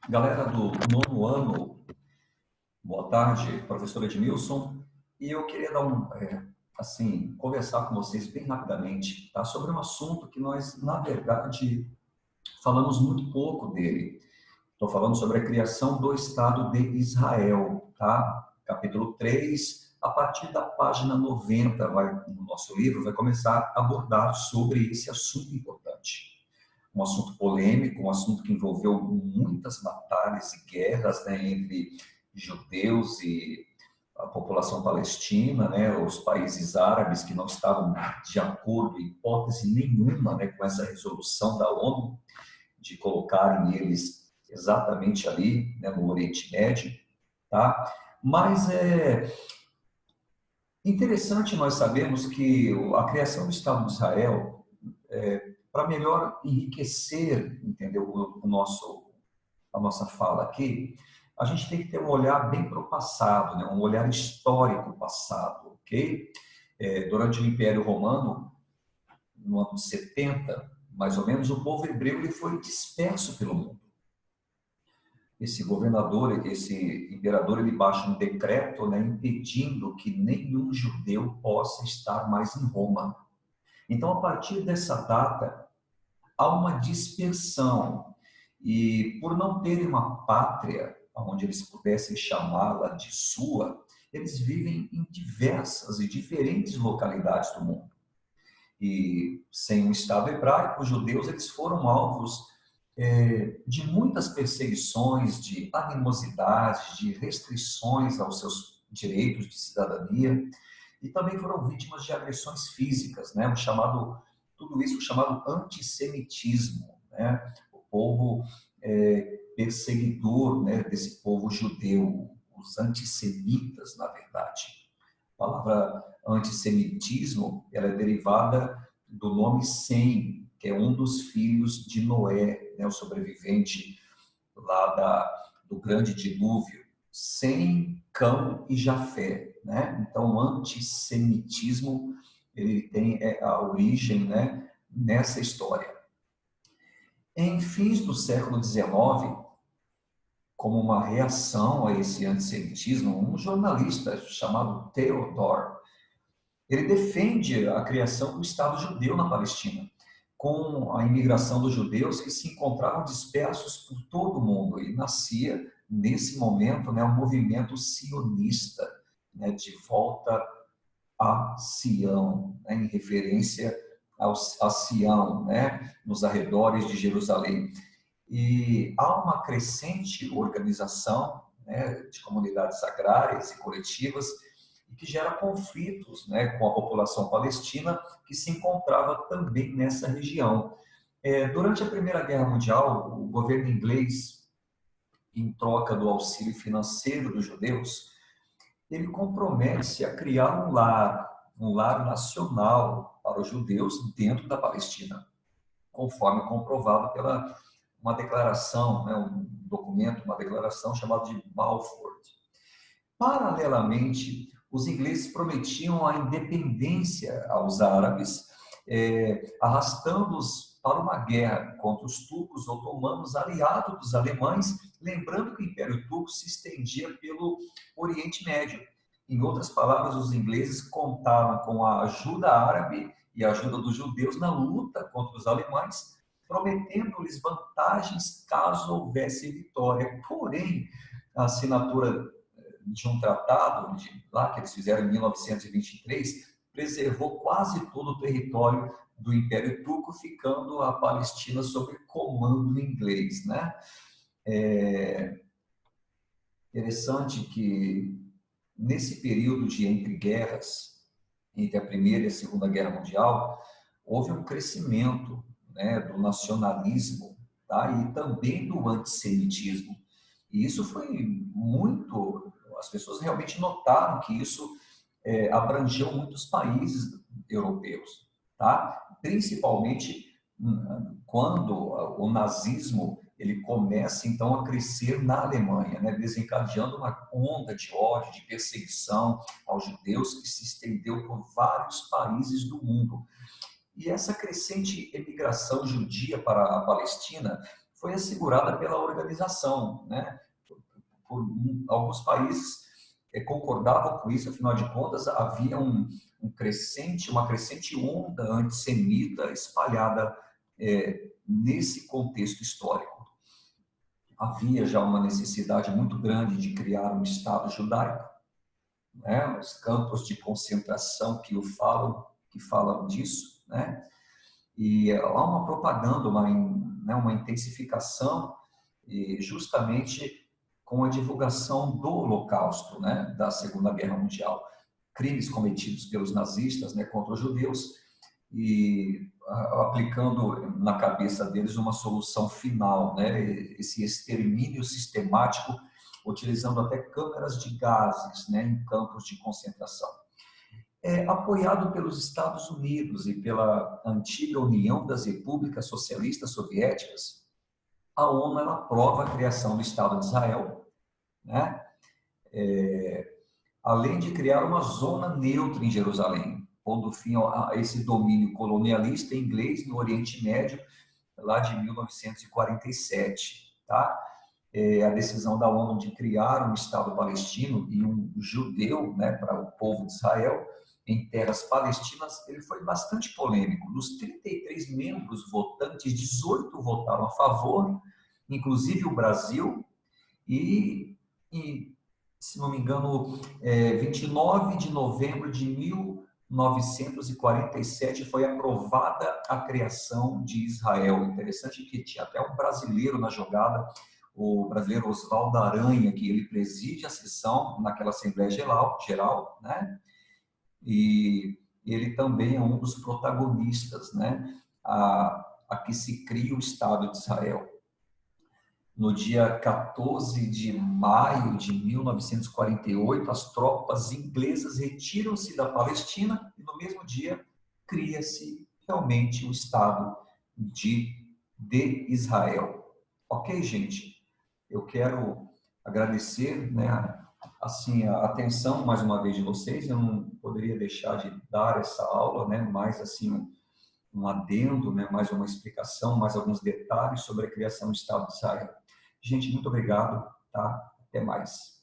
Galera do nono ano, boa tarde, professor Edmilson. E eu queria dar conversar com vocês bem rapidamente, tá? Sobre um assunto que nós, na verdade, falamos muito pouco dele. Estou falando sobre a criação do Estado de Israel, tá? Capítulo 3, a partir da página 90, no nosso livro, vai começar a abordar sobre esse assunto importante. Um assunto polêmico, um assunto que envolveu muitas batalhas e guerras, né, entre judeus e a população palestina, né, os países árabes que não estavam de acordo, em hipótese nenhuma, né, com essa resolução da ONU, de colocarem eles exatamente ali, né, no Oriente Médio, tá? Mas é interessante nós sabermos que a criação do Estado de Israel, para melhor enriquecer, entendeu, a nossa fala aqui, a gente tem que ter um olhar bem para o passado, né? Um olhar histórico passado, ok? Durante o Império Romano, no ano 70, mais ou menos, o povo hebreu ele foi disperso pelo mundo. Esse governador, esse imperador, ele baixa um decreto, né, impedindo que nenhum judeu possa estar mais em Roma. Então, a partir dessa data, há uma dispersão. E por não terem uma pátria onde eles pudessem chamá-la de sua, eles vivem em diversas e diferentes localidades do mundo. E sem um Estado hebraico, os judeus eles foram alvos de muitas perseguições, de animosidades, de restrições aos seus direitos de cidadania, e também foram vítimas de agressões físicas, né? Tudo isso chamado antissemitismo, né? O povo perseguidor, né, desse povo judeu, os antissemitas, na verdade. A palavra antissemitismo ela é derivada do nome Sem, que é um dos filhos de Noé, né, o sobrevivente lá do grande dilúvio, Sem, Cão e Jafé, né? Então, o antissemitismo ele tem a origem, né, nessa história. Em fins do século XIX, como uma reação a esse antissemitismo, um jornalista chamado Theodor, ele defende a criação do Estado judeu na Palestina, com a imigração dos judeus que se encontravam dispersos por todo o mundo. E nascia, nesse momento, né, um movimento sionista, né, de volta a Sião, né, em referência a Sião, né, nos arredores de Jerusalém. E há uma crescente organização, né, de comunidades agrárias e coletivas e que gera conflitos, né, com a população palestina que se encontrava também nessa região. Durante a Primeira Guerra Mundial, o governo inglês, em troca do auxílio financeiro dos judeus, ele compromete-se a criar um lar nacional para os judeus dentro da Palestina, conforme comprovado pela uma declaração, né, um documento, uma declaração chamada de Balfour. Paralelamente, os ingleses prometiam a independência aos árabes, arrastando-os para uma guerra contra os turcos otomanos, aliados dos alemães, lembrando que o Império Turco se estendia pelo Oriente Médio. Em outras palavras, os ingleses contavam com a ajuda árabe e a ajuda dos judeus na luta contra os alemães, prometendo-lhes vantagens caso houvesse vitória. Porém, a assinatura de um tratado lá que eles fizeram em 1923 preservou quase todo o território do Império Turco, ficando a Palestina sob comando inglês, né? É interessante que nesse período de entre guerras, entre a Primeira e a Segunda Guerra Mundial, houve um crescimento, né, do nacionalismo, tá? E também do antissemitismo. E isso foi muito. As pessoas realmente notaram que isso abrangeu muitos países europeus, tá? Principalmente quando o nazismo ele começa então a crescer na Alemanha, né? Desencadeando uma onda de ódio, de perseguição aos judeus que se estendeu por vários países do mundo. E essa crescente emigração judia para a Palestina foi assegurada pela organização, né? Alguns países concordavam com isso, afinal de contas, havia uma crescente onda antissemita espalhada nesse contexto histórico. Havia já uma necessidade muito grande de criar um Estado judaico, né? Os campos de concentração que falam disso, né? E há uma propaganda, uma intensificação, justamente com a divulgação do Holocausto, né? Da Segunda Guerra Mundial, crimes cometidos pelos nazistas, né? Contra os judeus, e aplicando na cabeça deles uma solução final, né? Esse extermínio sistemático, utilizando até câmeras de gases, né? Em campos de concentração. Apoiado pelos Estados Unidos e pela antiga União das Repúblicas Socialistas Soviéticas, a ONU aprova a criação do Estado de Israel, né? Além de criar uma zona neutra em Jerusalém, pondo fim a esse domínio colonialista inglês no Oriente Médio, lá de 1947, tá? A decisão da ONU de criar um Estado palestino e um judeu, né, para o povo de Israel, em terras palestinas, ele foi bastante polêmico. Dos 33 membros votantes, 18 votaram a favor, inclusive o Brasil, e se não me engano, 29 de novembro de 1947 foi aprovada a criação de Israel. Interessante que tinha até um brasileiro na jogada, o brasileiro Oswaldo Aranha, que ele preside a sessão naquela Assembleia Geral, né? E ele também é um dos protagonistas, né? A que se cria o Estado de Israel. No dia 14 de maio de 1948, as tropas inglesas retiram-se da Palestina e, no mesmo dia, cria-se realmente o Estado de Israel. Ok, gente? Eu quero agradecer, né, assim, a atenção, mais uma vez, de vocês. Eu não poderia deixar de dar essa aula, né, mais assim, um adendo, né, mais uma explicação, mais alguns detalhes sobre a criação do Estado de Israel. Gente, muito obrigado, tá? Até mais.